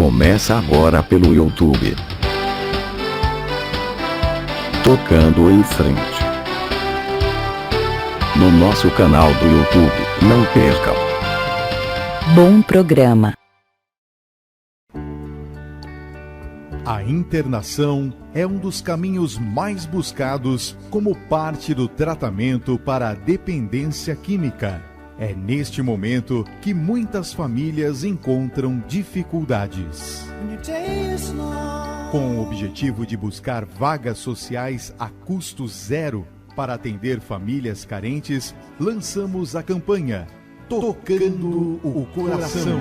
Começa agora pelo YouTube. Tocando em frente. No nosso canal do YouTube, não percam. Bom programa. A internação é um dos caminhos mais buscados como parte do tratamento para a dependência química. É neste momento que muitas famílias encontram dificuldades. Com o objetivo de buscar vagas sociais a custo zero para atender famílias carentes, lançamos a campanha Tocando o Coração.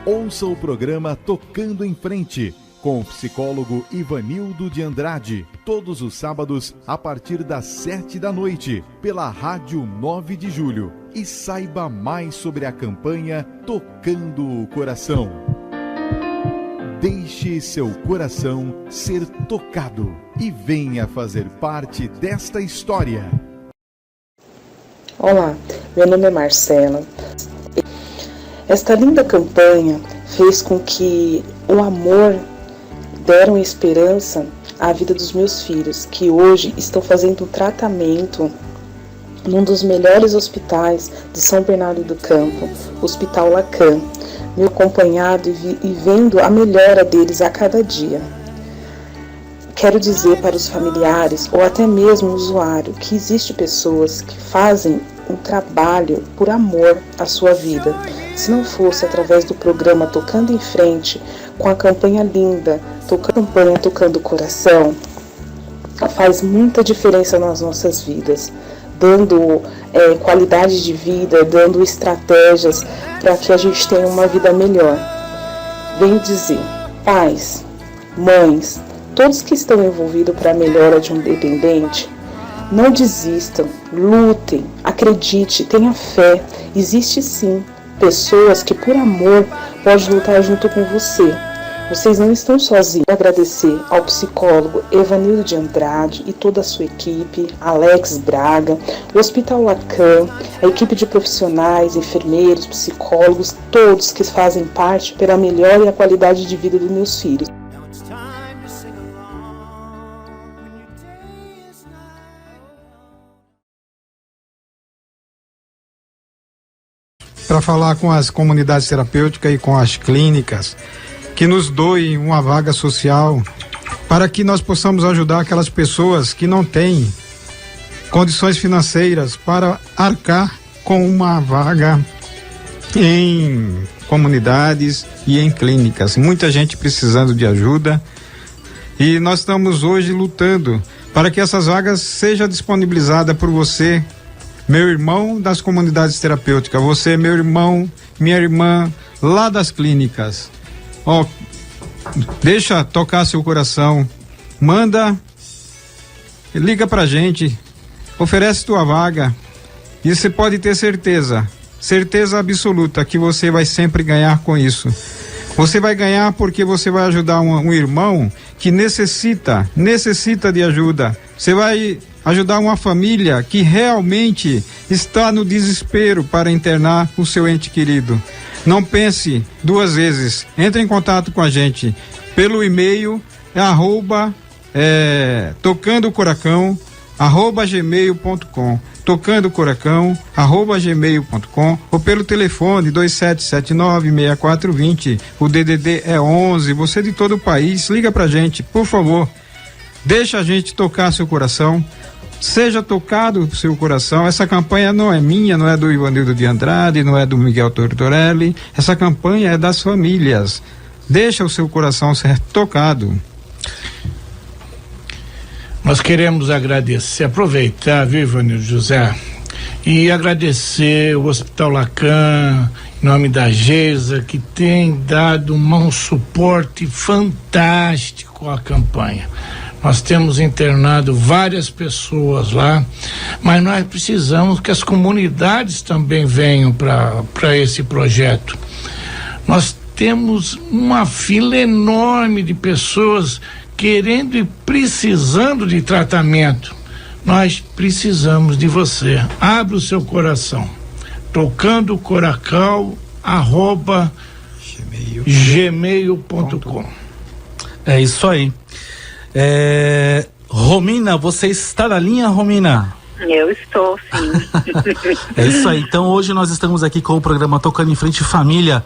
Ouça o programa Tocando em Frente, com o psicólogo Ivanildo de Andrade, todos os sábados a partir das 7 da noite, pela Rádio 9 de Julho. E saiba mais sobre a campanha Tocando o Coração. Deixe seu coração ser tocado e venha fazer parte desta história. Olá, meu nome é Marcela. Esta linda campanha fez com que o amor deram esperança à vida dos meus filhos, que hoje estão fazendo um tratamento num dos melhores hospitais de São Bernardo do Campo, Hospital Lacan, me acompanhado e vendo a melhora deles a cada dia. Quero dizer para os familiares ou até mesmo o usuário que existem pessoas que fazem um trabalho por amor à sua vida. Se não fosse através do programa Tocando em Frente, com a campanha linda, Tocando o Coração, faz muita diferença nas nossas vidas, dando qualidade de vida, dando estratégias para que a gente tenha uma vida melhor. Venho dizer, pais, mães, todos que estão envolvidos para a melhora de um dependente, não desistam, lutem, acredite, tenha fé. Existe sim pessoas que por amor podem lutar junto com você. Vocês não estão sozinhos. Agradecer ao psicólogo Evanildo de Andrade e toda a sua equipe, Alex Braga, o Hospital Lacan, a equipe de profissionais, enfermeiros, psicólogos, todos que fazem parte pela melhora e a qualidade de vida dos meus filhos. Para falar com as comunidades terapêuticas e com as clínicas que nos doem uma vaga social para que nós possamos ajudar aquelas pessoas que não têm condições financeiras para arcar com uma vaga em comunidades e em clínicas. Muita gente precisando de ajuda e nós estamos hoje lutando para que essas vagas sejam disponibilizadas por você, meu irmão das comunidades terapêuticas, você, meu irmão, minha irmã, lá das clínicas. Deixa tocar seu coração, liga pra gente, oferece tua vaga e você pode ter certeza absoluta que você vai sempre ganhar com isso. Você vai ganhar porque você vai ajudar um irmão que necessita de ajuda. Você vai ajudar uma família que realmente está no desespero para internar o seu ente querido. Não pense duas vezes. Entre em contato com a gente pelo e-mail @tocandocoracão @gmail.com, tocandocoracão @gmail.com, ou pelo telefone 2779-6420. O DDD é 11. Você de todo o país, liga pra gente, por favor. Deixa a gente tocar seu coração. Seja tocado o seu coração. Essa campanha não é minha, não é do Ivanildo de Andrade, não é do Miguel Tortorelli. Essa campanha é das famílias. Deixa o seu coração ser tocado. Nós queremos agradecer, aproveitar, viu, Ivanildo José, e agradecer o Hospital Lacan, em nome da Geisa, que tem dado um suporte fantástico à campanha. Nós temos internado várias pessoas lá, mas nós precisamos que as comunidades também venham para esse projeto. Nós temos uma fila enorme de pessoas querendo e precisando de tratamento. Nós precisamos de você. Abra o seu coração. tocandocoracal@gmail.com. É isso aí. Romina, você está na linha, Romina? Eu estou, sim. É isso aí. Então hoje nós estamos aqui com o programa Tocando em Frente Família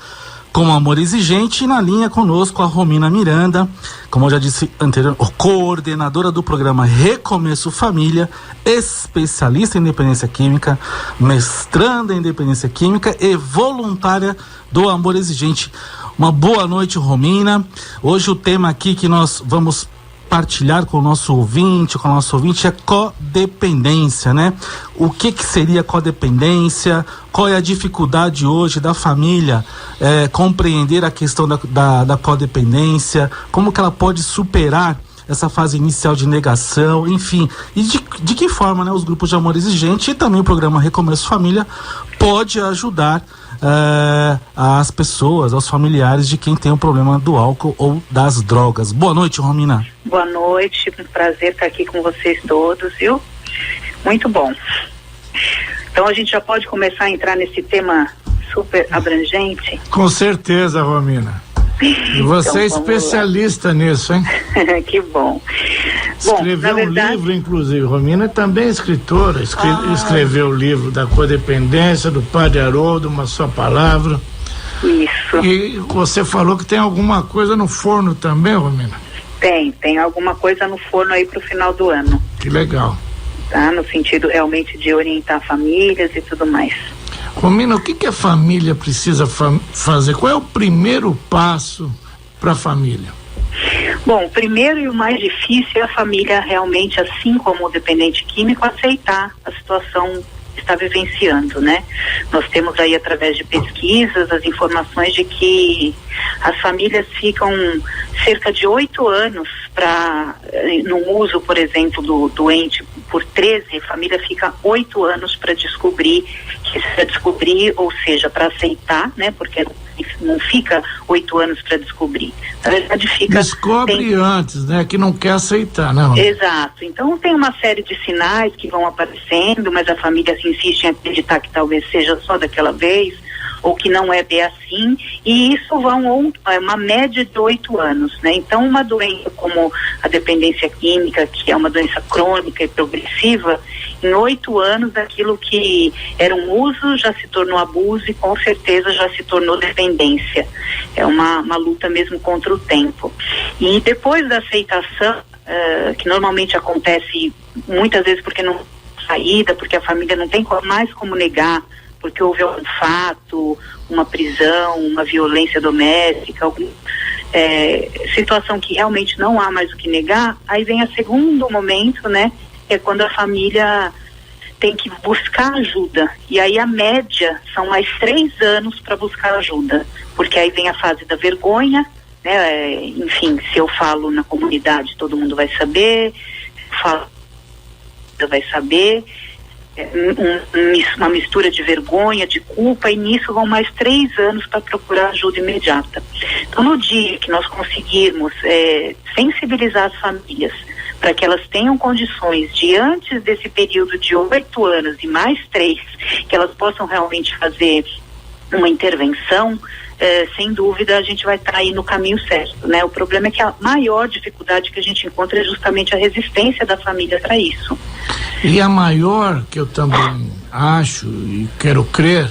com Amor Exigente, e na linha conosco a Romina Miranda, como eu já disse anteriormente, coordenadora do programa Recomeço Família, especialista em dependência química, mestranda em dependência química e voluntária do Amor Exigente. Uma boa noite, Romina. Hoje o tema aqui que nós vamos partilhar com o nosso ouvinte, é codependência, né? O que seria codependência? Qual é a dificuldade hoje da família compreender a questão da codependência? Como que ela pode superar essa fase inicial de negação, enfim, e de que forma, né, os grupos de Amor Exigente e também o programa Recomeço Família pode ajudar as pessoas, aos familiares de quem tem o problema do álcool ou das drogas. Boa noite, Romina. Boa noite, um prazer estar aqui com vocês todos, viu? Muito bom. Então a gente já pode começar a entrar nesse tema super abrangente? Com certeza, Romina. E você é especialista nisso, hein? Que bom. Escreveu um livro, inclusive. Romina também é escritora. Escreveu o livro da codependência, do Padre Haroldo, Uma Só Palavra. Isso. E você falou que tem alguma coisa no forno também, Romina? Tem alguma coisa no forno aí pro final do ano. Que legal. Tá? No sentido realmente de orientar famílias e tudo mais. Romina, o que a família precisa fazer? Qual é o primeiro passo para a família? Bom, o primeiro e o mais difícil é a família realmente, assim como o dependente químico, aceitar a situação que está vivenciando, né? Nós temos aí, através de pesquisas, as informações de que as famílias ficam cerca de 8 anos no uso, por exemplo, do doente por 13, a família fica 8 anos para descobrir, ou seja, para aceitar, né? Porque não fica 8 anos para descobrir. Na verdade, descobre antes, né? Que não quer aceitar, né? Exato. Então tem uma série de sinais que vão aparecendo, mas a família se insiste em acreditar que talvez seja só daquela vez, ou que não é bem assim, e isso é uma média de 8 anos, né? Então uma doença como a dependência química, que é uma doença crônica e progressiva, em 8 anos aquilo que era um uso já se tornou abuso e com certeza já se tornou dependência. É uma luta mesmo contra o tempo. E depois da aceitação, que normalmente acontece muitas vezes porque não tem saída, porque a família não tem mais como negar, porque houve um fato, uma prisão, uma violência doméstica, alguma situação que realmente não há mais o que negar, aí vem o segundo momento, né? É quando a família tem que buscar ajuda. E aí a média são mais 3 anos para buscar ajuda, porque aí vem a fase da vergonha, né? Enfim, se eu falo na comunidade, todo mundo vai saber, vai saber, uma mistura de vergonha, de culpa, e nisso vão mais 3 anos para procurar ajuda imediata. Então, no dia que nós conseguirmos sensibilizar as famílias para que elas tenham condições de, antes desse período de 8 anos e mais 3, que elas possam realmente fazer uma intervenção, sem dúvida a gente vai estar aí no caminho certo, né? O problema é que a maior dificuldade que a gente encontra é justamente a resistência da família para isso. E a maior, que eu também acho e quero crer,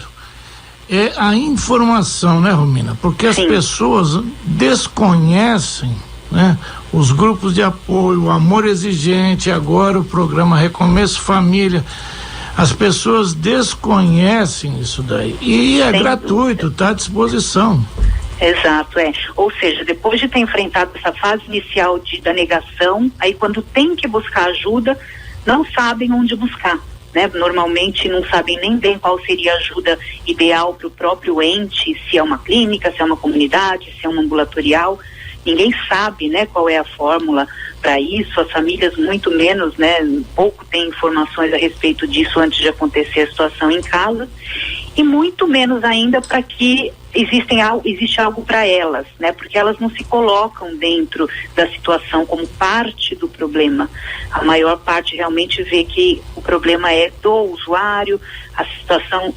é a informação, né, Romina? Porque as pessoas desconhecem, né, os grupos de apoio, o Amor Exigente, agora o programa Recomeço Família. As pessoas desconhecem isso daí. E é gratuito, está à disposição. Exato, Ou seja, depois de ter enfrentado essa fase inicial da negação, aí quando tem que buscar ajuda, não sabem onde buscar, né? Normalmente não sabem nem bem qual seria a ajuda ideal para o próprio ente, se é uma clínica, se é uma comunidade, se é um ambulatorial. Ninguém sabe, né, qual é a fórmula para isso, as famílias muito menos, né, pouco tem informações a respeito disso antes de acontecer a situação em casa. e muito menos ainda para que existe algo para elas, né? Porque elas não se colocam dentro da situação como parte do problema. A maior parte realmente vê que o problema é do usuário, a situação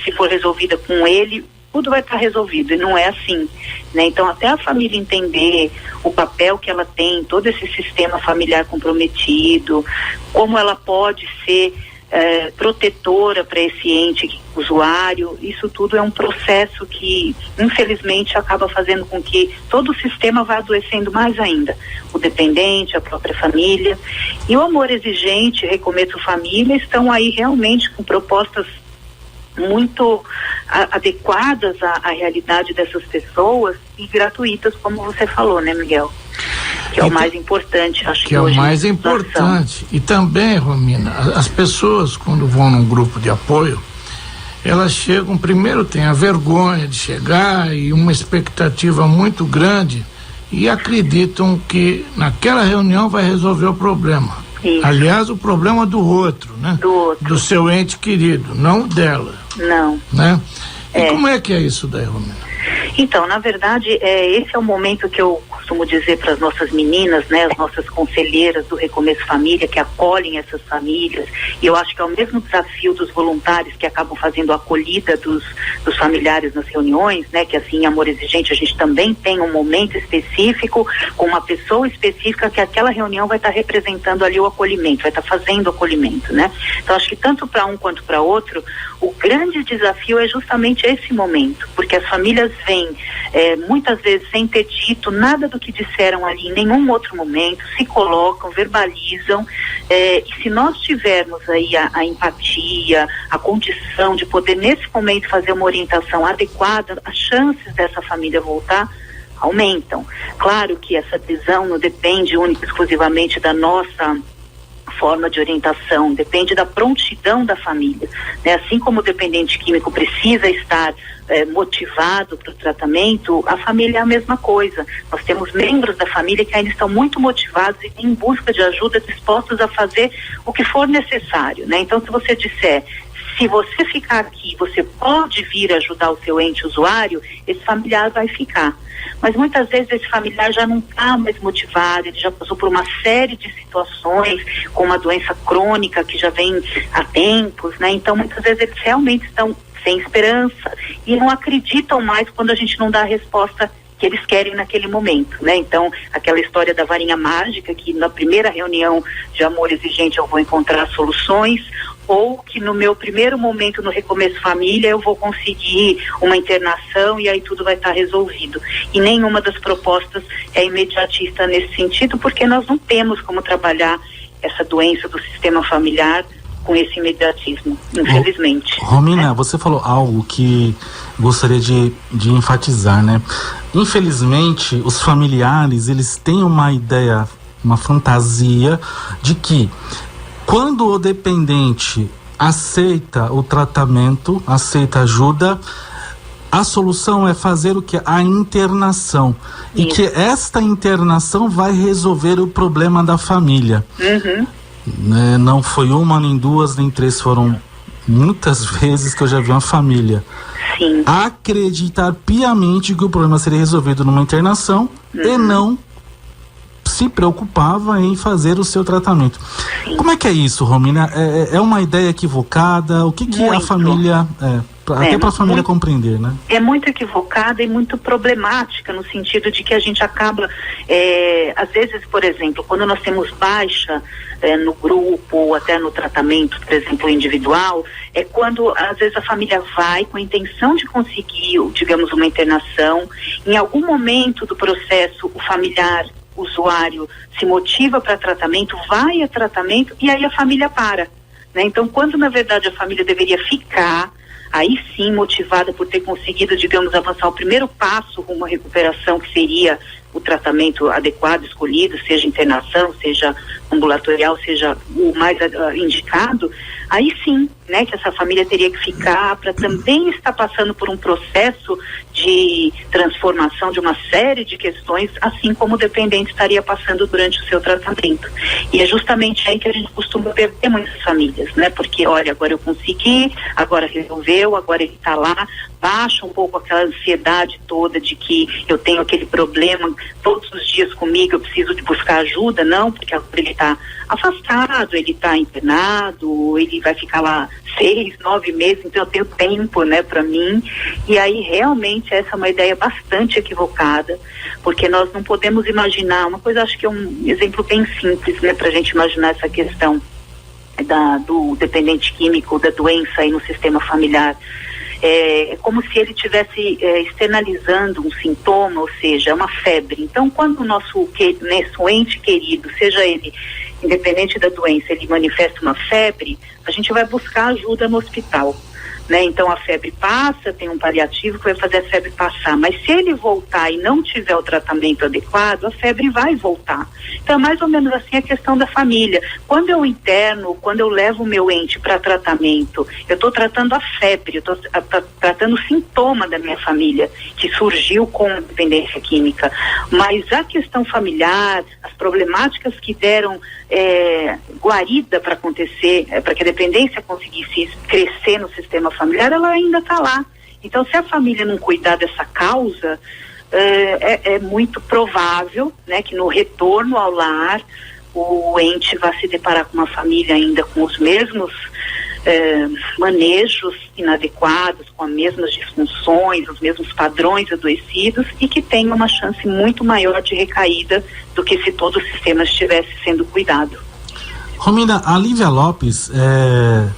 se for resolvida com ele, tudo vai estar resolvido, e não é assim, né? Então, até a família entender o papel que ela tem, todo esse sistema familiar comprometido, como ela pode ser protetora para esse ente usuário, isso tudo é um processo que, infelizmente, acaba fazendo com que todo o sistema vá adoecendo mais ainda. O dependente, a própria família. E o Amor Exigente, Recomeço Família, estão aí realmente com propostas muito adequadas à realidade dessas pessoas e gratuitas, como você falou, né, Miguel? Que é o mais importante, acho que hoje. É o mais importante. E também, Romina, as pessoas, quando vão num grupo de apoio, elas chegam, primeiro tem a vergonha de chegar e uma expectativa muito grande e acreditam que naquela reunião vai resolver o problema. Isso. Aliás, o problema do outro, né? Do outro. Do seu ente querido, não dela. Não. Né? E como é que é isso daí, Romina? Então, na verdade, esse é o momento que eu costumo dizer para as nossas meninas, né, as nossas conselheiras do Recomeço Família, que acolhem essas famílias, e eu acho que é o mesmo desafio dos voluntários que acabam fazendo a acolhida dos familiares nas reuniões, né, que assim, em Amor Exigente, a gente também tem um momento específico, com uma pessoa específica que aquela reunião vai estar representando ali o acolhimento, vai estar fazendo o acolhimento, né? Então, acho que tanto para um quanto para outro, o grande desafio é justamente esse momento, porque as famílias vêm muitas vezes sem ter dito nada do que disseram ali em nenhum outro momento, se colocam, verbalizam, e se nós tivermos aí a empatia, a condição de poder nesse momento fazer uma orientação adequada, as chances dessa família voltar aumentam. Claro que essa adesão não depende única e exclusivamente da nossa forma de orientação, depende da prontidão da família, né? Assim como o dependente químico precisa estar motivado para o tratamento, a família é a mesma coisa. Nós temos membros da família que ainda estão muito motivados e em busca de ajuda, dispostos a fazer o que for necessário, né? Então, se você disser, se você ficar aqui, você pode vir ajudar o seu ente usuário, esse familiar vai ficar. Mas muitas vezes esse familiar já não está mais motivado, ele já passou por uma série de situações, com uma doença crônica que já vem há tempos, né? Então muitas vezes eles realmente estão sem esperança e não acreditam mais quando a gente não dá a resposta que eles querem naquele momento, né? Então, aquela história da varinha mágica, que na primeira reunião de Amor Exigente eu vou encontrar soluções, ou que no meu primeiro momento no Recomeço Família eu vou conseguir uma internação e aí tudo vai estar resolvido. E nenhuma das propostas é imediatista nesse sentido, porque nós não temos como trabalhar essa doença do sistema familiar com esse imediatismo, infelizmente. Romina, você falou algo que gostaria de enfatizar, né? Infelizmente, os familiares, eles têm uma ideia, uma fantasia de que quando o dependente aceita o tratamento, aceita ajuda, a solução é fazer o que? A internação. Isso. E que esta internação vai resolver o problema da família. Uhum. Não foi uma, nem duas, nem três, foram muitas vezes que eu já vi uma família acreditar piamente que o problema seria resolvido numa internação e não se preocupava em fazer o seu tratamento. Como é que é isso, Romina? É uma ideia equivocada? O que a família... até para a família compreender, né? É muito equivocada e muito problemática, no sentido de que a gente acaba, às vezes, por exemplo, quando nós temos baixa no grupo ou até no tratamento, por exemplo, individual, é quando, às vezes, a família vai com a intenção de conseguir, digamos, uma internação. Em algum momento do processo, o familiar, o usuário, se motiva para tratamento, vai a tratamento e aí a família para, né? Então, quando, na verdade, a família deveria ficar, aí sim, motivada por ter conseguido, digamos, avançar o primeiro passo rumo à recuperação, que seria o tratamento adequado, escolhido, seja internação, seja ambulatorial, seja o mais indicado, aí sim, né, que essa família teria que ficar para também estar passando por um processo de transformação de uma série de questões, assim como o dependente estaria passando durante o seu tratamento. E é justamente aí que a gente costuma perder muitas famílias, né? Porque, olha, agora eu consegui, agora resolveu, agora ele está lá, baixa um pouco aquela ansiedade toda de que eu tenho aquele problema todos os dias comigo, eu preciso de buscar ajuda, não, porque agora ele está afastado, ele está internado, ele vai ficar lá 6, 9 meses, então eu tenho tempo, né, para mim. E aí realmente essa é uma ideia bastante equivocada, porque nós não podemos imaginar, uma coisa, acho que é um exemplo bem simples, né, para a gente imaginar essa questão do dependente químico, da doença aí no sistema familiar. É como se ele estivesse externalizando um sintoma, ou seja, uma febre. Então, quando o nosso ente querido, seja ele independente da doença, ele manifesta uma febre, a gente vai buscar ajuda no hospital, né? Então a febre passa, tem um paliativo que vai fazer a febre passar, mas se ele voltar e não tiver o tratamento adequado, a febre vai voltar. Então é mais ou menos assim a questão da família. Quando eu interno, quando eu levo o meu ente para tratamento, eu estou tratando a febre, eu estou tratando o sintoma da minha família, que surgiu com a dependência química. Mas a questão familiar, as problemáticas que deram guarida para acontecer, para que a dependência conseguisse crescer no sistema familiar, ela ainda está lá. Então, se a família não cuidar dessa causa, é muito provável, né, que no retorno ao lar o ente vá se deparar com uma família ainda com os mesmos manejos inadequados, com as mesmas disfunções, os mesmos padrões adoecidos, e que tenha uma chance muito maior de recaída do que se todo o sistema estivesse sendo cuidado. Romina, a Lívia Lopes é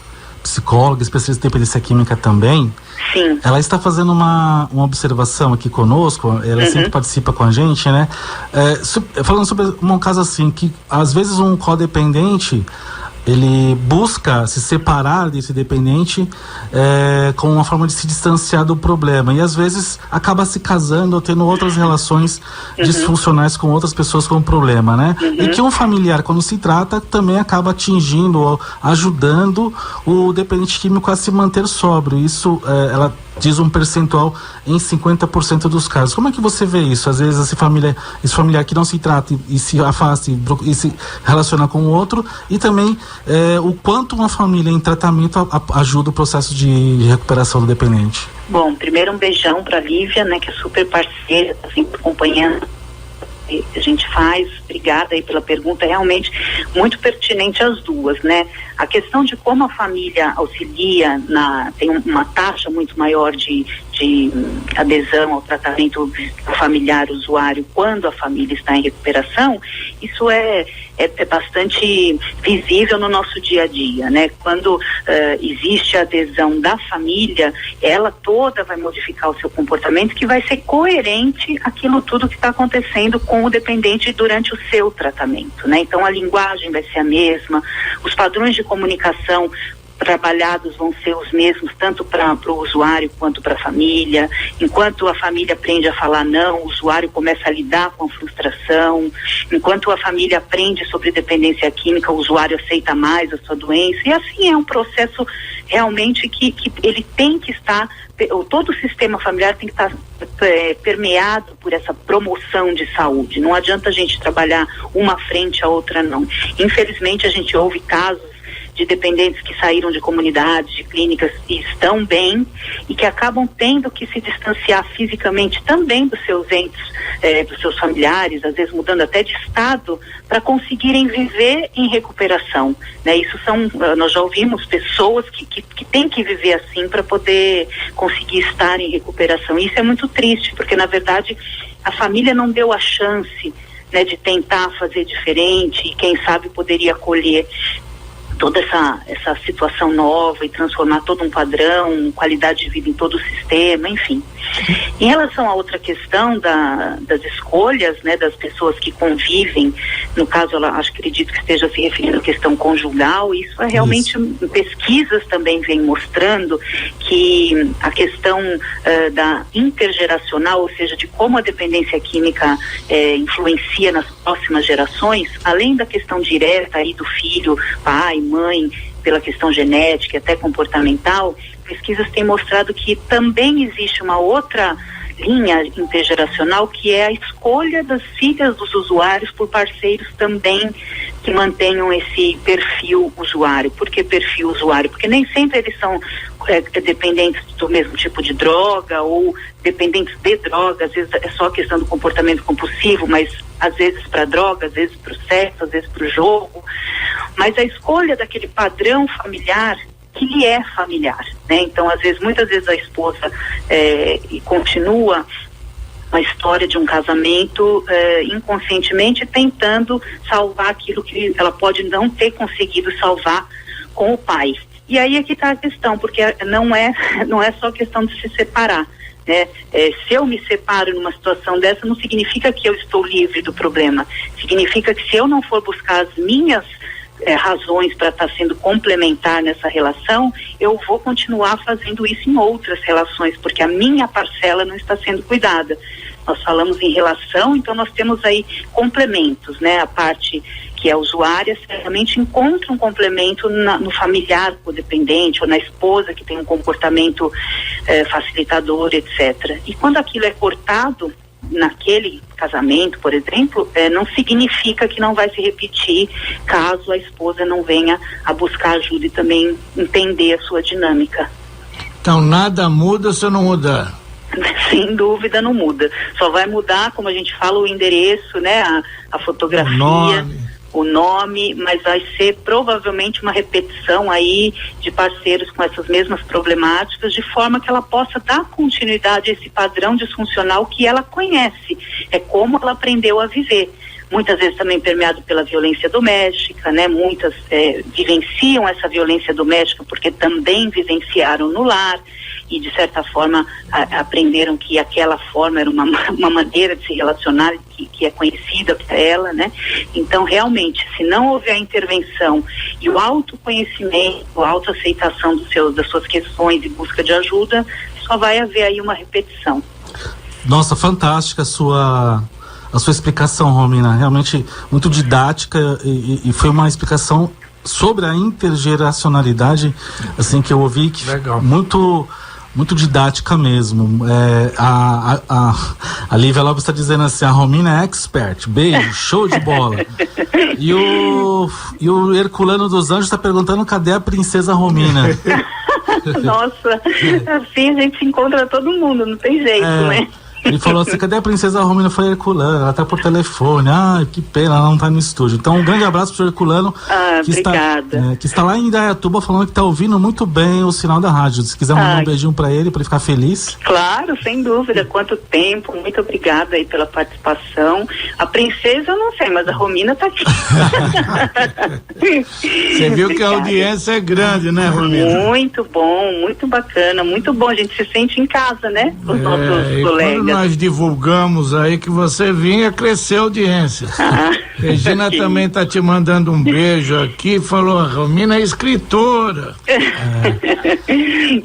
psicóloga, especialista em dependência química também. Sim. Ela está fazendo uma observação aqui conosco, ela sempre participa com a gente, né? Falando sobre um caso assim, que às vezes um codependente, ele busca se separar desse dependente com uma forma de se distanciar do problema, e às vezes acaba se casando ou tendo outras relações disfuncionais com outras pessoas com problema, né? E que um familiar, quando se trata, também acaba atingindo ou ajudando o dependente químico a se manter sóbrio. Isso, ela diz um percentual em 50% dos casos. Como é que você vê isso? Às vezes esse familiar que não se trata e se afasta e se relaciona com o outro, e também o quanto uma família em tratamento ajuda o processo de recuperação do dependente. Bom, primeiro um beijão para a Lívia, né, que é super parceira, está sempre acompanhando o que a gente faz. Obrigada aí pela pergunta, realmente muito pertinente as duas, né? A questão de como a família auxilia, tem uma taxa muito maior de adesão ao tratamento familiar usuário quando a família está em recuperação, isso é bastante visível no nosso dia a dia, né? Quando existe a adesão da família, ela toda vai modificar o seu comportamento, que vai ser coerente àquilo tudo que está acontecendo com o dependente durante o seu tratamento, né? Então a linguagem vai ser a mesma, os padrões de comunicação trabalhados vão ser os mesmos, tanto para o usuário quanto para a família. Enquanto a família aprende a falar não, o usuário começa a lidar com a frustração. Enquanto a família aprende sobre dependência química, o usuário aceita mais a sua doença. E assim é um processo realmente que ele tem que estar, todo o sistema familiar tem que estar permeado por essa promoção de saúde. Não adianta a gente trabalhar uma frente, a outra não. Infelizmente a gente ouve casos de dependentes que saíram de comunidades, de clínicas e estão bem, e que acabam tendo que se distanciar fisicamente também dos seus entes, dos seus familiares, às vezes mudando até de estado, para conseguirem viver em recuperação, né? Isso nós já ouvimos pessoas que têm que viver assim para poder conseguir estar em recuperação. E isso é muito triste, porque na verdade a família não deu a chance, né, de tentar fazer diferente, e quem sabe poderia acolher toda essa situação nova e transformar todo um padrão, qualidade de vida em todo o sistema, enfim. Em relação a outra questão das escolhas, né, das pessoas que convivem, no caso, acredito que esteja se referindo à questão conjugal, isso é realmente, pesquisas também vêm mostrando que a questão da intergeracional, ou seja, de como a dependência química influencia nas próximas gerações, além da questão direta aí do filho, pai, mãe, pela questão genética e até comportamental, pesquisas têm mostrado que também existe uma outra linha intergeracional, que é a escolha das filhas dos usuários por parceiros também que mantenham esse perfil usuário. Por que perfil usuário? Porque nem sempre eles são dependentes do mesmo tipo de droga ou dependentes de droga. Às vezes é só questão do comportamento compulsivo, mas às vezes para droga, às vezes para o sexo, às vezes para o jogo. Mas a escolha daquele padrão familiar que lhe é familiar, né? Então, muitas vezes a esposa continua a história de um casamento inconscientemente tentando salvar aquilo que ela pode não ter conseguido salvar com o pai. E aí é que está a questão, porque não é só questão de se separar, né? Se eu me separo numa situação dessa, não significa que eu estou livre do problema. Significa que se eu não for buscar as minhas razões para estar sendo complementar nessa relação, eu vou continuar fazendo isso em outras relações, porque a minha parcela não está sendo cuidada. Nós falamos em relação, então nós temos aí complementos, né? A parte que é usuária certamente encontra um complemento no familiar codependente ou na esposa que tem um comportamento facilitador, etc. E quando aquilo é cortado naquele casamento, por exemplo, não significa que não vai se repetir caso a esposa não venha a buscar ajuda e também entender a sua dinâmica. Então nada muda se eu não mudar. Sem dúvida não muda. Só vai mudar, como a gente fala, o endereço, né? A fotografia, o nome, mas vai ser provavelmente uma repetição aí de parceiros com essas mesmas problemáticas, de forma que ela possa dar continuidade a esse padrão disfuncional que ela conhece. É como ela aprendeu a viver. Muitas vezes também permeado pela violência doméstica, né? Muitas vivenciam essa violência doméstica porque também vivenciaram no lar e de certa forma aprenderam que aquela forma era uma maneira de se relacionar que é conhecida para ela, né? Então realmente, se não houver a intervenção e o autoconhecimento, a autoaceitação das suas questões e busca de ajuda, só vai haver aí uma repetição. Nossa, fantástica a sua explicação, Romina, realmente muito didática e foi uma explicação sobre a intergeracionalidade, assim, que eu ouvi, que legal. Muito didática mesmo. A Lívia Lopes está dizendo assim, a Romina é expert, beijo, show de bola. E o Herculano dos Anjos está perguntando cadê a princesa Romina. Nossa, assim a gente se encontra todo mundo, não tem jeito, né? Ele falou assim, cadê a princesa Romina? Foi Herculano, ela tá por telefone. Ah, que pena, ela não tá no estúdio. Então, um grande abraço pro Herculano, que está lá em Indaiatuba, falando que tá ouvindo muito bem o sinal da rádio. Se quiser mandar um beijinho pra ele ficar feliz. Claro, sem dúvida. Quanto tempo, muito obrigada aí pela participação. A princesa eu não sei, mas a Romina tá aqui. Você viu que a audiência é grande, né, Romina? Muito bom, muito bacana, muito bom. A gente se sente em casa, né? Os nossos colegas. Nós divulgamos aí que você vinha, crescer a audiência. Regina também tá te mandando um beijo aqui, falou, a Romina é escritora.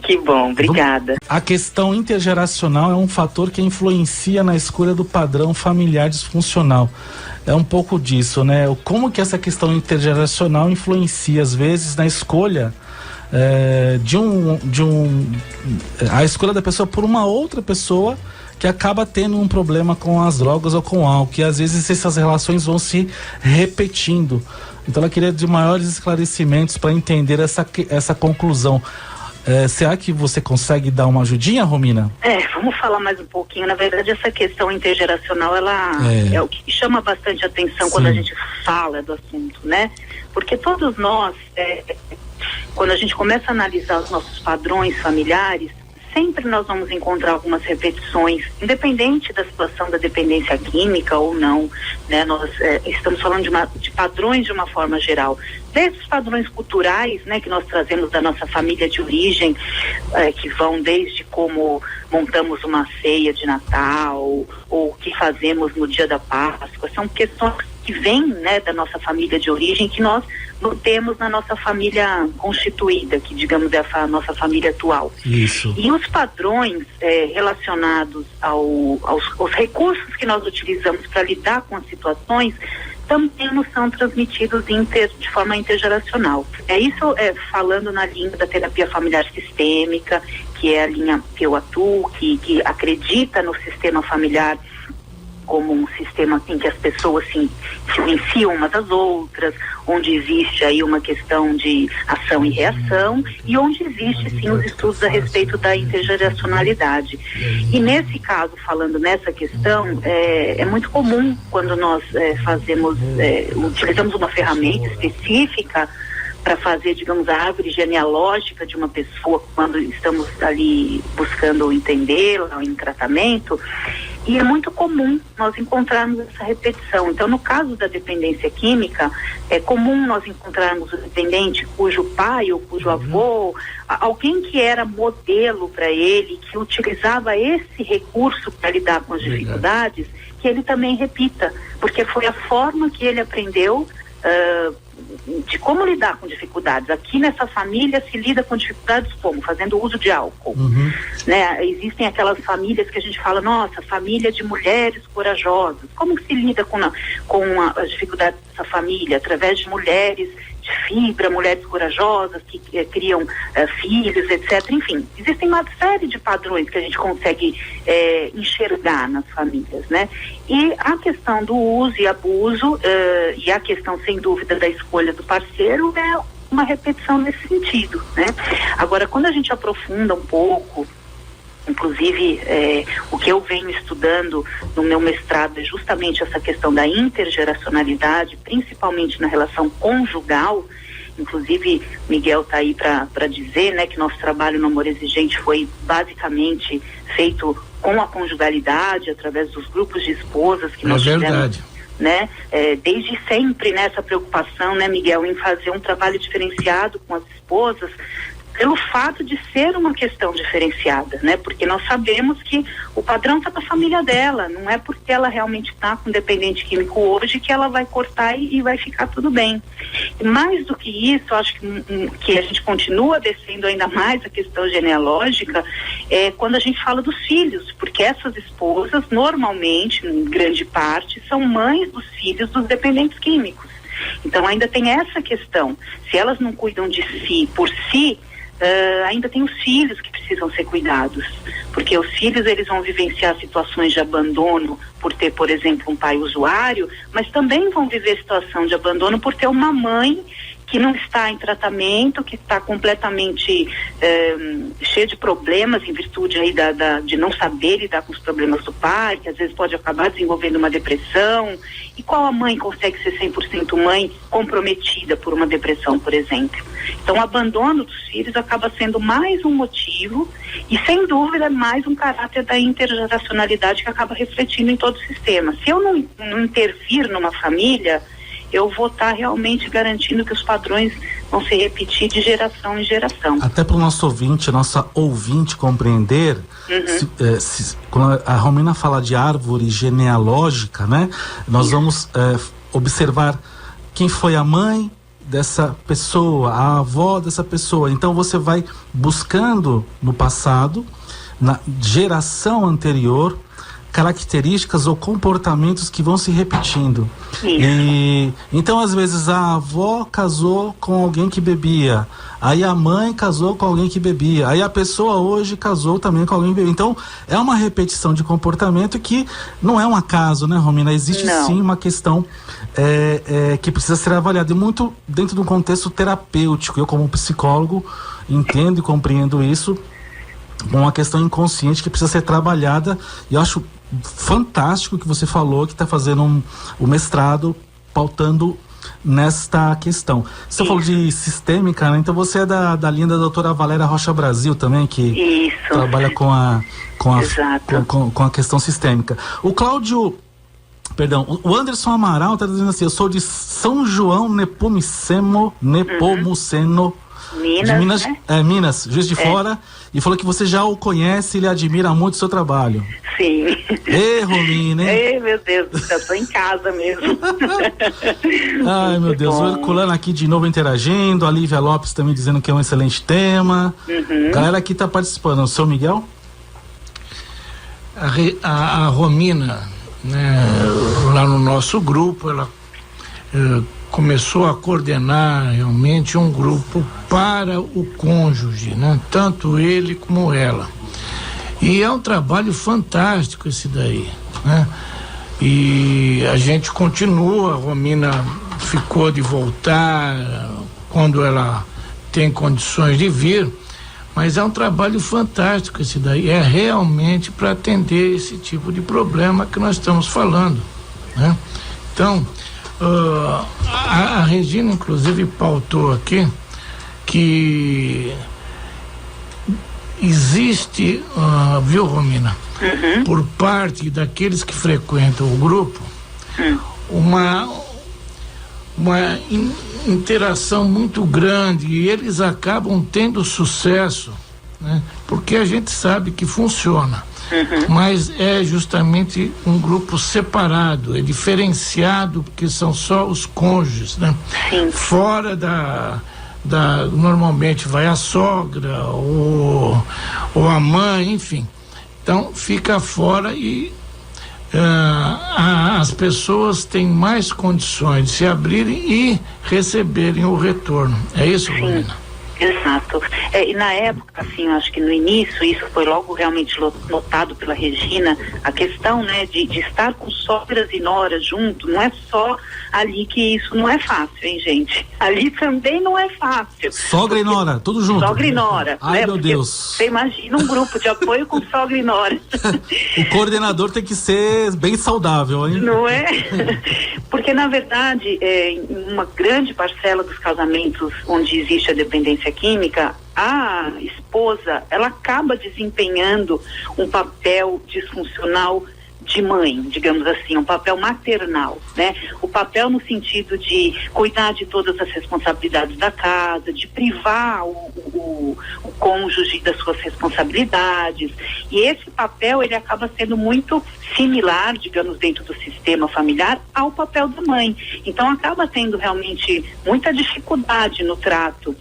Que bom, obrigada. A questão intergeracional é um fator que influencia na escolha do padrão familiar disfuncional. É um pouco disso, né? Como que essa questão intergeracional influencia, às vezes, na escolha a escolha da pessoa por uma outra pessoa que acaba tendo um problema com as drogas ou com álcool, que às vezes essas relações vão se repetindo. Então ela queria de maiores esclarecimentos para entender essa conclusão. Será que você consegue dar uma ajudinha, Romina? Vamos falar mais um pouquinho. Na verdade, essa questão intergeracional, ela é o que chama bastante atenção. Sim. Quando a gente fala do assunto, né? Porque todos nós, quando a gente começa a analisar os nossos padrões familiares, sempre nós vamos encontrar algumas repetições, independente da situação da dependência química ou não, né? Nós estamos falando de padrões de uma forma geral. Desses padrões culturais, né, que nós trazemos da nossa família de origem, que vão desde como montamos uma ceia de Natal, ou o que fazemos no dia da Páscoa, são questões que vêm, né, da nossa família de origem, que nós não temos na nossa família constituída, que digamos é a nossa família atual. Isso. E os padrões relacionados aos recursos que nós utilizamos para lidar com as situações também nos são transmitidos de forma intergeracional. Isso falando na linha da terapia familiar sistêmica, que é a linha que eu atuo, que acredita no sistema familiar como um sistema em que as pessoas se influenciam umas às outras, onde existe aí uma questão de ação e reação, e onde existe sim os estudos a respeito da intergeracionalidade. E nesse caso, falando nessa questão, é muito comum quando nós utilizamos uma ferramenta específica para fazer, digamos, a árvore genealógica de uma pessoa quando estamos ali buscando entendê-la em tratamento. E é muito comum nós encontrarmos essa repetição. Então, no caso da dependência química, é comum nós encontrarmos o dependente cujo pai ou cujo avô, alguém que era modelo para ele, que utilizava esse recurso para lidar com as dificuldades, que ele também repita, porque foi a forma que ele aprendeu de como lidar com dificuldades. Aqui nessa família se lida com dificuldades como? Fazendo uso de álcool. Né? Existem aquelas famílias que a gente fala, nossa, família de mulheres corajosas. Como se lida com as dificuldades dessa família? Através de mulheres de fibra, mulheres corajosas que criam filhos, etc. Enfim, existem uma série de padrões que a gente consegue enxergar nas famílias, né? E a questão do uso e abuso e a questão, sem dúvida, da escolha do parceiro é uma repetição nesse sentido, né? Agora, quando a gente aprofunda um pouco, inclusive o que eu venho estudando no meu mestrado é justamente essa questão da intergeracionalidade, principalmente na relação conjugal. Inclusive, Miguel está aí para dizer, né, que nosso trabalho no Amor Exigente foi basicamente feito com a conjugalidade, através dos grupos de esposas que nós tivemos, né, desde sempre nessa preocupação, né, Miguel, em fazer um trabalho diferenciado com as esposas, pelo fato de ser uma questão diferenciada, né? Porque nós sabemos que o padrão está com a família dela, não é porque ela realmente está com dependente químico hoje que ela vai cortar e vai ficar tudo bem. E mais do que isso, acho que a gente continua descendo ainda mais a questão genealógica quando a gente fala dos filhos, porque essas esposas, normalmente, em grande parte, são mães dos filhos dos dependentes químicos. Então ainda tem essa questão. Se elas não cuidam de si por si, ainda tem os filhos que precisam ser cuidados, porque os filhos eles vão vivenciar situações de abandono por ter, por exemplo, um pai usuário, mas também vão viver situação de abandono por ter uma mãe que não está em tratamento, que está completamente cheia de problemas em virtude aí de não saber lidar com os problemas do pai, que às vezes pode acabar desenvolvendo uma depressão. E qual a mãe consegue ser 100% mãe comprometida por uma depressão, por exemplo? Então, o abandono dos filhos acaba sendo mais um motivo e, sem dúvida, mais um caráter da intergeracionalidade que acaba refletindo em todo o sistema. Se eu não intervir numa família, eu vou estar realmente garantindo que os padrões vão se repetir de geração em geração. Até para o nosso ouvinte, nossa ouvinte compreender, quando a Romina fala de árvore genealógica, né? Nós vamos observar quem foi a mãe dessa pessoa, a avó dessa pessoa. Então você vai buscando no passado, na geração anterior, características ou comportamentos que vão se repetindo. E então às vezes a avó casou com alguém que bebia, aí a mãe casou com alguém que bebia, aí a pessoa hoje casou também com alguém que bebia. Então é uma repetição de comportamento que não é um acaso, né, Romina? Existe sim uma questão que precisa ser avaliada, e muito dentro de um contexto terapêutico. Eu, como psicólogo, entendo e compreendo isso, uma questão inconsciente que precisa ser trabalhada. E eu acho fantástico que você falou que está fazendo o mestrado pautando nesta questão. Você falou de sistêmica, né? Então você é da linha da doutora Valéria Rocha Brasil também, que trabalha com a questão sistêmica. O Anderson Amaral está dizendo assim: eu sou de São João Nepomuceno, Minas, né? Minas, Juiz de Fora, e falou que você já o conhece e ele admira muito o seu trabalho. Sim. Ei, Romina, hein? Ei, meu Deus do céu, tô em casa mesmo. Ai, meu Deus, o Herculano aqui de novo interagindo, a Lívia Lopes também dizendo que é um excelente tema. A galera aqui tá participando. O seu Miguel? A Romina, né, lá no nosso grupo, ela começou a coordenar realmente um grupo para o cônjuge, né? Tanto ele como ela. E é um trabalho fantástico esse daí, né? E a gente continua, a Romina ficou de voltar quando ela tem condições de vir, mas é um trabalho fantástico esse daí, é realmente para atender esse tipo de problema que nós estamos falando, né? Então, a Regina inclusive pautou aqui que existe, viu, Romina, por parte daqueles que frequentam o grupo, uma interação muito grande, e eles acabam tendo sucesso, né? Porque a gente sabe que funciona, mas é justamente um grupo separado, é diferenciado, porque são só os cônjuges, né? Fora normalmente vai a sogra ou a mãe, enfim, então fica fora, e as pessoas têm mais condições de se abrirem e receberem o retorno. É isso, Romina? Exato. E na época, assim, eu acho que no início, isso foi logo realmente notado pela Regina, a questão, né, de estar com sogras e noras junto, não é só ali que isso não é fácil, hein, gente? Ali também não é fácil. Sogra e nora, tudo junto. Sogra e nora. Ai, né? meu Porque Deus. Você imagina um grupo de apoio com sogra e nora. O coordenador tem que ser bem saudável, hein? Não é? Porque, na verdade, em uma grande parcela dos casamentos onde existe a dependência química, a esposa, ela acaba desempenhando um papel disfuncional de mãe, digamos assim, um papel maternal, né? O papel no sentido de cuidar de todas as responsabilidades da casa, de privar o cônjuge das suas responsabilidades, e esse papel, ele acaba sendo muito similar, digamos, dentro do sistema familiar, ao papel da mãe. Então acaba tendo realmente muita dificuldade no trato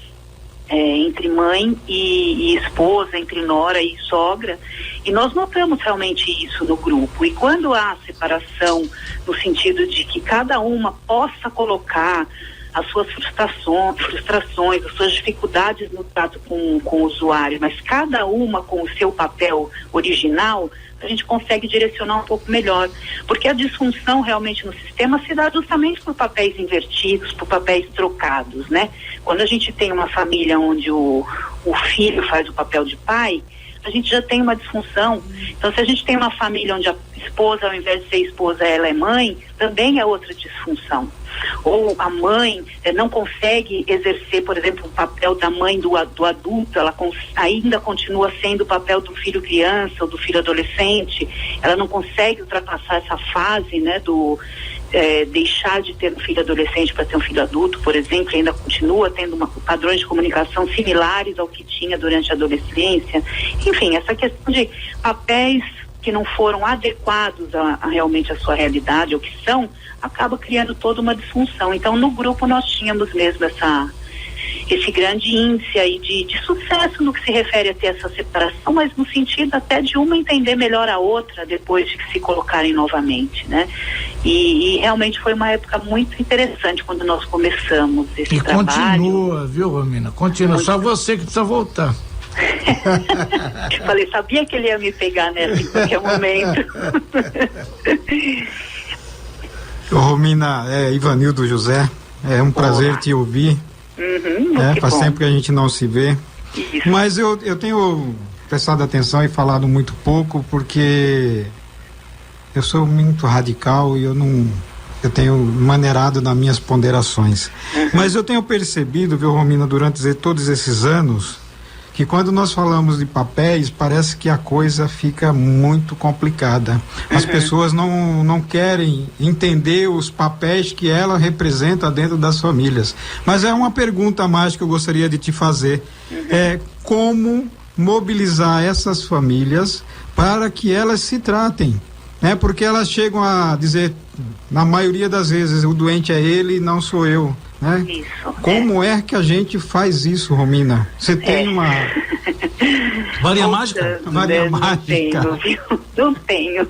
entre mãe e esposa, entre nora e sogra, e nós notamos realmente isso no grupo. E quando há separação, no sentido de que cada uma possa colocar as suas frustrações, as suas dificuldades no trato com o usuário, mas cada uma com o seu papel original, a gente consegue direcionar um pouco melhor, porque a disfunção realmente no sistema se dá justamente por papéis invertidos, por papéis trocados, né? Quando a gente tem uma família onde o filho faz o papel de pai, a gente já tem uma disfunção. Então, se a gente tem uma família onde a esposa, ao invés de ser esposa, ela é mãe, também é outra disfunção. Ou a mãe não consegue exercer, por exemplo, o papel da mãe do adulto, ela ainda continua sendo o papel do filho criança ou do filho adolescente, ela não consegue ultrapassar essa fase, né, deixar de ter um filho adolescente para ter um filho adulto, por exemplo, ainda continua tendo padrões de comunicação similares ao que tinha durante a adolescência. Enfim, essa questão de papéis que não foram adequados a realmente a sua realidade, ou que são, acaba criando toda uma disfunção. Então, no grupo nós tínhamos mesmo esse grande índice aí de sucesso no que se refere a ter essa separação, mas no sentido até de uma entender melhor a outra depois de que se colocarem novamente, né? E realmente foi uma época muito interessante quando nós começamos esse trabalho. E continua, viu, Romina? Continua, muito. Só você que precisa voltar. Falei, sabia que ele ia me pegar nessa em qualquer momento. Romina, Ivanildo José, é um prazer te ouvir. Faz tempo que a gente não se vê. Isso. Mas eu tenho prestado atenção e falado muito pouco porque eu sou muito radical e eu tenho maneirado nas minhas ponderações. Mas eu tenho percebido, viu, Romina, durante todos esses anos, que quando nós falamos de papéis, parece que a coisa fica muito complicada. As pessoas não querem entender os papéis que ela representa dentro das famílias. Mas é uma pergunta a mais que eu gostaria de te fazer. Como mobilizar essas famílias para que elas se tratem? Porque elas chegam a dizer, na maioria das vezes, o doente é ele e não sou eu. Isso. Como é que a gente faz isso, Romina? Você tem Varinha mágica? Varinha Não mágica. tenho, viu? Não tenho.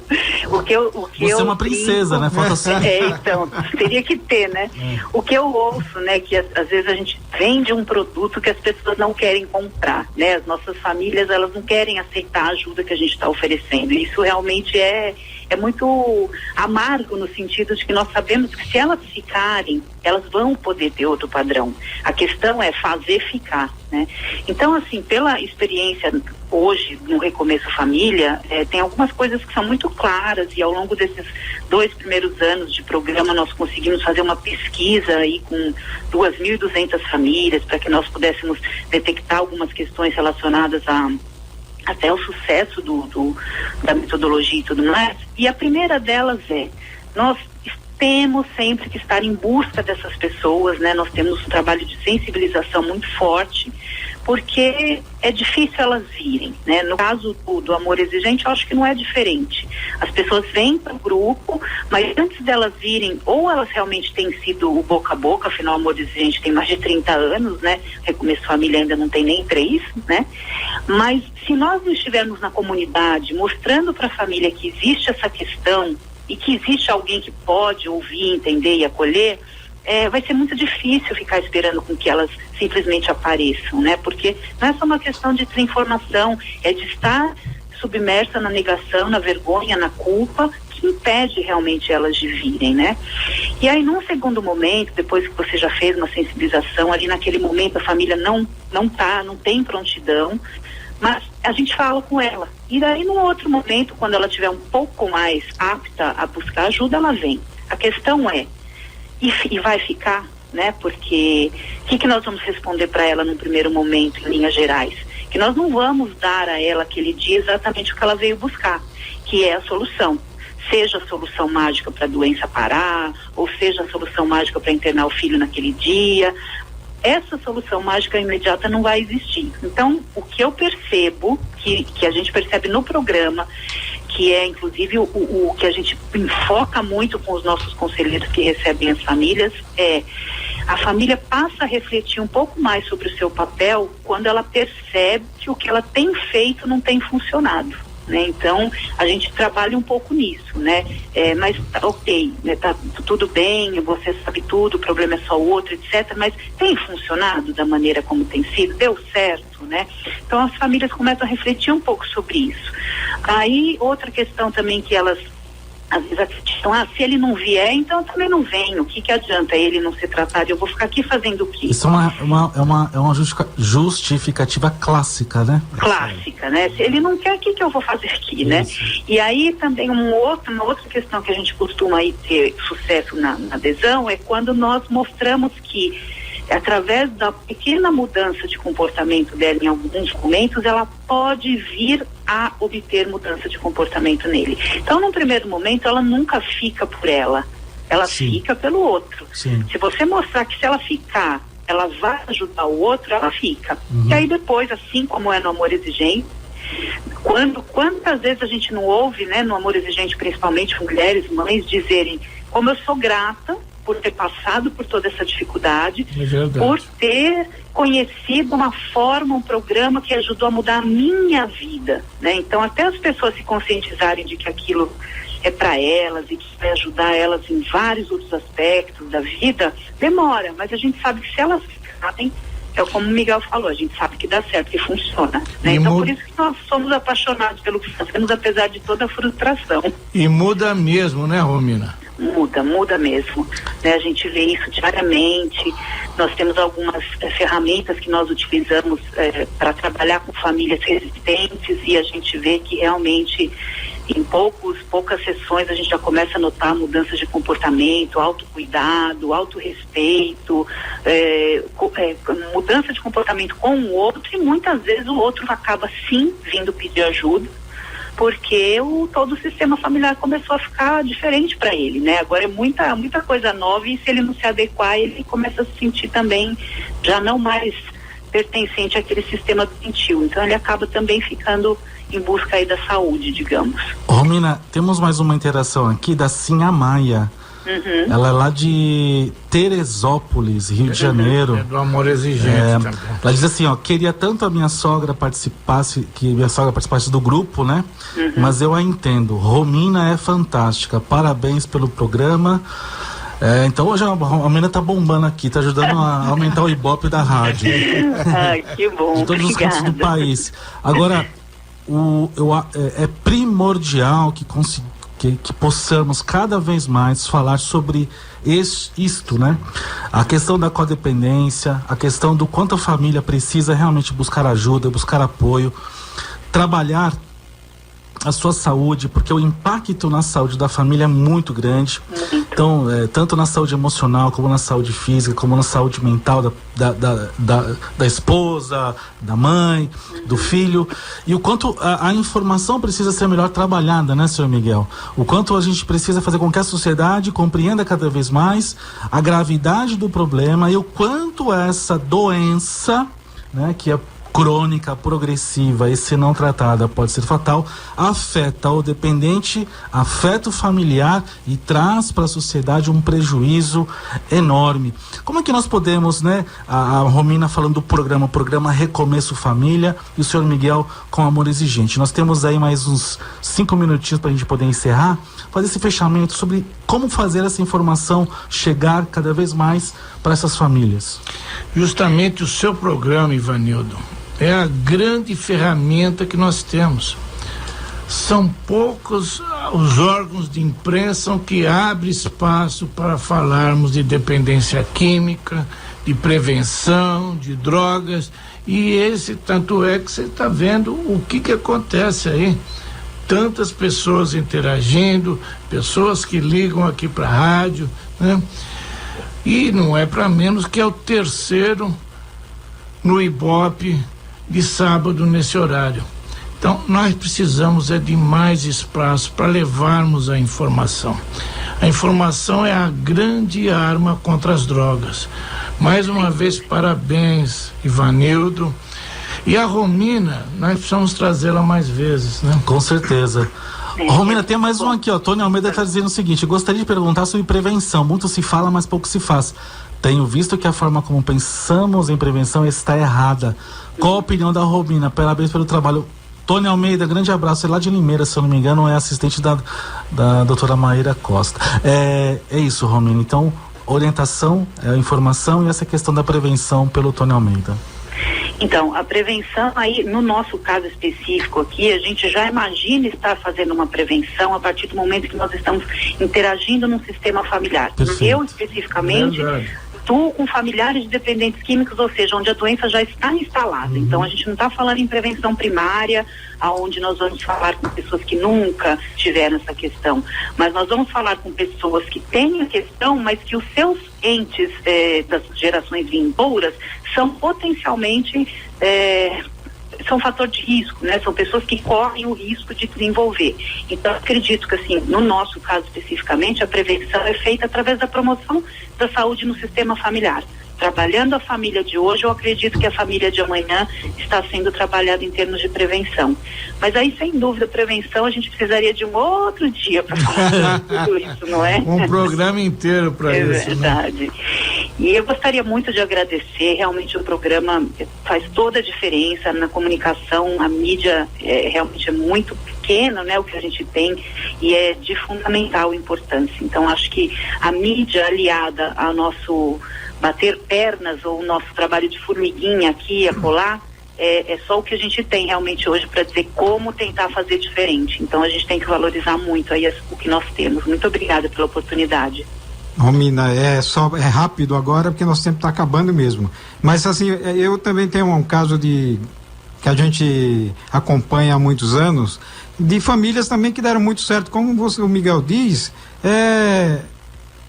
Você é uma princesa, né? Falta só. Então, teria que ter, né? O que eu ouço, né, que às vezes a gente vende um produto que as pessoas não querem comprar, né? As nossas famílias, elas não querem aceitar a ajuda que a gente está oferecendo. Isso realmente é muito amargo, no sentido de que nós sabemos que se elas ficarem, elas vão poder ter outro padrão. A questão é fazer ficar, né? Então, assim, pela experiência hoje no Recomeço Família, tem algumas coisas que são muito claras, e ao longo desses 2 primeiros anos de programa nós conseguimos fazer uma pesquisa aí com 2.200 famílias para que nós pudéssemos detectar algumas questões relacionadas até o sucesso da metodologia e tudo mais. E a primeira delas nós temos sempre que estar em busca dessas pessoas, né? Nós temos um trabalho de sensibilização muito forte, porque é difícil elas virem, né? No caso do Amor Exigente, eu acho que não é diferente. As pessoas vêm para o grupo, mas antes delas virem, ou elas realmente têm sido o boca a boca, afinal o Amor Exigente tem mais de 30 anos, né? Recomeço Família ainda não tem nem 3, né? Mas se nós não estivermos na comunidade mostrando para a família que existe essa questão e que existe alguém que pode ouvir, entender e acolher, vai ser muito difícil ficar esperando com que elas simplesmente apareçam, né? Porque não é só uma questão de desinformação, é de estar submersa na negação, na vergonha, na culpa, que impede realmente elas de virem, né? E aí, num segundo momento, depois que você já fez uma sensibilização, ali naquele momento a família não tem prontidão, mas a gente fala com ela. E daí, num outro momento, quando ela estiver um pouco mais apta a buscar ajuda, ela vem. A questão e vai ficar, né? Porque o que nós vamos responder para ela num primeiro momento, em linhas gerais? Que nós não vamos dar a ela aquele dia exatamente o que ela veio buscar, que é a solução. Seja a solução mágica para a doença parar, ou seja a solução mágica para internar o filho naquele dia. Essa solução mágica imediata não vai existir. Então, o que eu percebo, que a gente percebe no programa, que é inclusive o que a gente enfoca muito com os nossos conselheiros que recebem as famílias, a família passa a refletir um pouco mais sobre o seu papel quando ela percebe que o que ela tem feito não tem funcionado. Né? Então, a gente trabalha um pouco nisso, né? Mas ok, né? Tá tudo bem, você sabe tudo, o problema é só outro, etc. Mas tem funcionado da maneira como tem sido? Deu certo, né? Então, as famílias começam a refletir um pouco sobre isso. Aí, outra questão também que elas às vezes acreditam, se ele não vier, então eu também não venho. O que adianta ele não ser tratado? Eu vou ficar aqui fazendo o quê? Isso é uma justificativa clássica, né? Clássica, né? Se ele não quer, o que eu vou fazer aqui, né? E aí também uma outra questão que a gente costuma aí ter sucesso na adesão é quando nós mostramos que através da pequena mudança de comportamento dela em alguns momentos, ela pode vir a obter mudança de comportamento nele. Então, num primeiro momento, ela nunca fica por ela fica pelo outro. Sim. Se você mostrar que se ela ficar, ela vai ajudar o outro, ela fica. E aí depois, assim como é no Amor Exigente, quantas vezes a gente não ouve, né, no Amor Exigente, principalmente mulheres, mães, dizerem: como eu sou grata por ter passado por toda essa dificuldade, por ter conhecido uma forma, um programa que ajudou a mudar a minha vida, né? Então, até as pessoas se conscientizarem de que aquilo é para elas e que vai ajudar elas em vários outros aspectos da vida, demora, mas a gente sabe que se elas ficarem, como o Miguel falou, a gente sabe que dá certo, que funciona, né? Então, por isso que nós somos apaixonados pelo que fazemos, apesar de toda a frustração. E muda mesmo, né, Romina? Muda mesmo, né? A gente vê isso diariamente. Nós temos algumas ferramentas que nós utilizamos para trabalhar com famílias resistentes, e a gente vê que realmente em poucas sessões a gente já começa a notar mudanças de comportamento, autocuidado, autorrespeito, mudança de comportamento com o outro, e muitas vezes o outro acaba sim vindo pedir ajuda, porque todo o sistema familiar começou a ficar diferente para ele, né? Agora é muita coisa nova, e se ele não se adequar, ele começa a se sentir também já não mais pertencente àquele sistema doentio. Então ele acaba também ficando em busca aí da saúde, digamos. Romina, temos mais uma interação aqui da Sinha Maia. Ela é lá de Teresópolis, Rio de Janeiro. É do Amor Exigente também. Ela diz assim, ó, queria tanto a minha sogra participasse do grupo, né? Mas eu a entendo. Romina é fantástica. Parabéns pelo programa. Então hoje a Romina tá bombando aqui, tá ajudando a aumentar o Ibope da rádio. Ai, que bom. De todos os cantos do país. Agora, é primordial que possamos cada vez mais falar sobre isto, né? A questão da codependência, a questão do quanto a família precisa realmente buscar ajuda, buscar apoio, trabalhar a sua saúde, porque o impacto na saúde da família é muito grande. Então, tanto na saúde emocional, como na saúde física, como na saúde mental da esposa, da mãe, do filho. E o quanto a informação precisa ser melhor trabalhada, né, senhor Miguel? O quanto a gente precisa fazer com que a sociedade compreenda cada vez mais a gravidade do problema e o quanto essa doença, né, que é crônica, progressiva e se não tratada pode ser fatal, afeta o dependente, afeta o familiar e traz para a sociedade um prejuízo enorme. Como é que nós podemos, né, a Romina falando do programa Recomeço Família e o senhor Miguel com Amor Exigente. Nós temos aí mais uns 5 minutinhos para a gente poder encerrar, fazer esse fechamento sobre como fazer essa informação chegar cada vez mais para essas famílias. Justamente o seu programa, Ivanildo, é a grande ferramenta que nós temos. São poucos os órgãos de imprensa que abrem espaço para falarmos de dependência química, de prevenção, de drogas, e tanto é que você está vendo o que acontece aí. Tantas pessoas interagindo, pessoas que ligam aqui para a rádio, né? E não é para menos que é o terceiro no Ibope de sábado nesse horário. Então nós precisamos de mais espaço para levarmos a informação. A informação é a grande arma contra as drogas. Mais uma vez, parabéns, Ivanildo. E a Romina, nós precisamos trazê-la mais vezes, né? Com certeza. Romina, tem mais um aqui, ó. Tony Almeida está dizendo o seguinte: gostaria de perguntar sobre prevenção. Muito se fala, mas pouco se faz. Tenho visto que a forma como pensamos em prevenção está errada. Qual a opinião da Romina? Parabéns pelo trabalho. Tony Almeida, grande abraço. É lá de Limeira, se eu não me engano, é assistente da doutora Maíra Costa. É isso, Romina. Então, orientação, informação e essa questão da prevenção pelo Tony Almeida. Então, a prevenção aí, no nosso caso específico aqui, a gente já imagina estar fazendo uma prevenção a partir do momento que nós estamos interagindo num sistema familiar. Perfeito. Eu, especificamente, estou com familiares de dependentes químicos, ou seja, onde a doença já está instalada. Então, a gente não está falando em prevenção primária, aonde nós vamos falar com pessoas que nunca tiveram essa questão, mas nós vamos falar com pessoas que têm a questão, mas que os seus entes das gerações vindouras são potencialmente são fator de risco, né? São pessoas que correm o risco de desenvolver. Então, acredito que, assim, no nosso caso especificamente, a prevenção é feita através da promoção da saúde no sistema familiar. Trabalhando a família de hoje, eu acredito que a família de amanhã está sendo trabalhada em termos de prevenção. Mas aí, sem dúvida, prevenção, a gente precisaria de um outro dia para falar tudo isso, não é? Um programa inteiro para isso. É verdade. Né? E eu gostaria muito de agradecer, realmente o programa faz toda a diferença na comunicação, a mídia realmente é muito pequena, né, o que a gente tem, e é de fundamental importância. Então, acho que a mídia aliada ao nosso bater pernas ou o nosso trabalho de formiguinha aqui e acolá, é só o que a gente tem realmente hoje para dizer como tentar fazer diferente. Então a gente tem que valorizar muito aí o que nós temos. Muito obrigada pela oportunidade. Romina, é rápido agora porque nosso tempo está acabando mesmo. Mas assim, eu também tenho um caso que a gente acompanha há muitos anos, de famílias também que deram muito certo. Como o Miguel diz,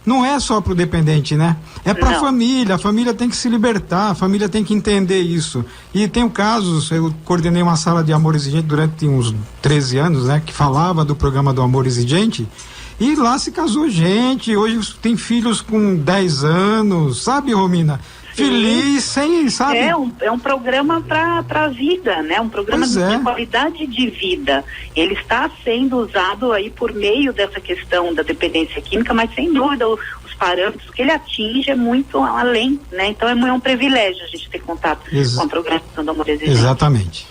não é só para o dependente, né? É para a família tem que se libertar, a família tem que entender isso. E tem casos, eu coordenei uma sala de Amor Exigente durante uns 13 anos, né? Que falava do programa do Amor Exigente, e lá se casou gente, hoje tem filhos com 10 anos, sabe, Romina? feliz, sem, sabe? É um programa para a vida, né? Um programa de qualidade de vida. Ele está sendo usado aí por meio dessa questão da dependência química, mas sem dúvida os parâmetros que ele atinge é muito além, né? Então é um privilégio a gente ter contato com a programação do Amor Exigente. Exatamente.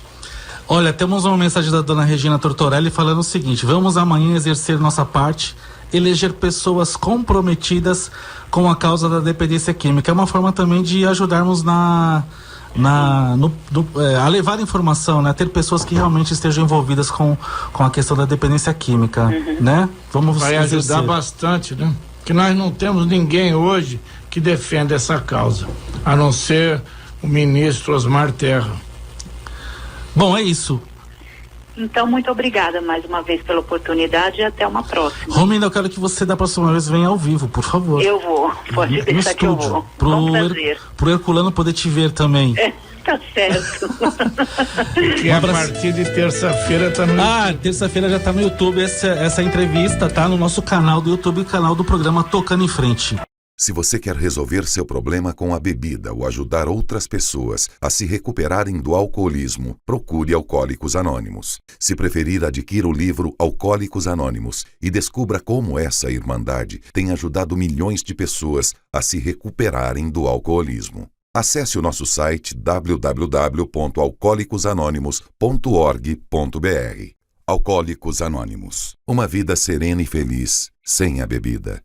Olha, temos uma mensagem da dona Regina Tortorelli falando o seguinte: vamos amanhã exercer nossa parte, eleger pessoas comprometidas com a causa da dependência química. É uma forma também de ajudarmos a levar informação, né? Ter pessoas que realmente estejam envolvidas com a questão da dependência química, né? Vai ajudar bastante, né? Que nós não temos ninguém hoje que defenda essa causa, a não ser o ministro Osmar Terra. Bom, é isso. Então, muito obrigada mais uma vez pela oportunidade e até uma próxima. Romina, eu quero que você da próxima vez venha ao vivo, por favor. Eu vou, pode deixar que eu vou. Pro Herculano poder te ver também. Tá certo. E a partir de terça-feira tá no YouTube. Terça-feira já tá no YouTube essa entrevista, tá no nosso canal do YouTube, canal do programa Tocando em Frente. Se você quer resolver seu problema com a bebida ou ajudar outras pessoas a se recuperarem do alcoolismo, procure Alcoólicos Anônimos. Se preferir, adquira o livro Alcoólicos Anônimos e descubra como essa irmandade tem ajudado milhões de pessoas a se recuperarem do alcoolismo. Acesse o nosso site www.alcoolicosanonimos.org.br. Alcoólicos Anônimos. Uma vida serena e feliz sem a bebida.